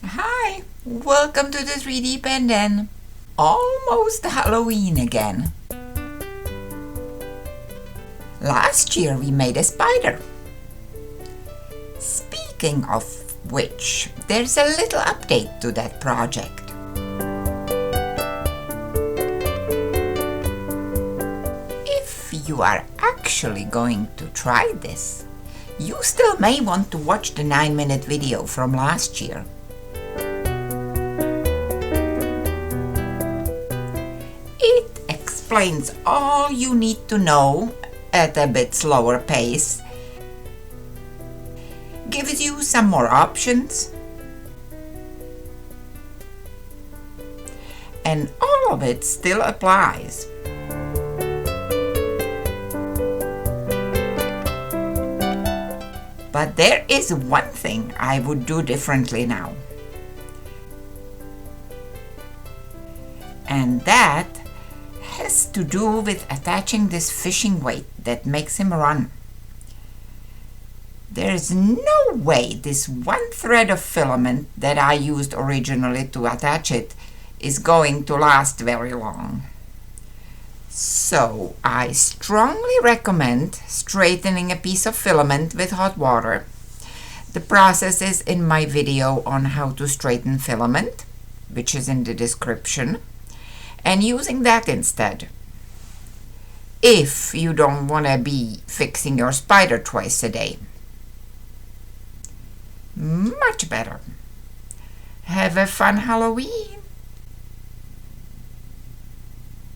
Hi, welcome to the 3D Pendant. Almost Halloween again. Last year we made a spider. Speaking of which, there's a little update to that project. If you are actually going to try this, you still may want to watch the 9-minute video from last year. It explains all you need to know at a bit slower pace, gives you some more options, and all of it still applies. But there is one thing I would do differently now. And that has to do with attaching this fishing weight that makes him run. There's no way this one thread of filament that I used originally to attach it is going to last very long. So I strongly recommend straightening a piece of filament with hot water. The process is in my video on how to straighten filament, which is in the description, and using that instead. If you don't want to be fixing your spider twice a day. Much better. Have a fun Halloween!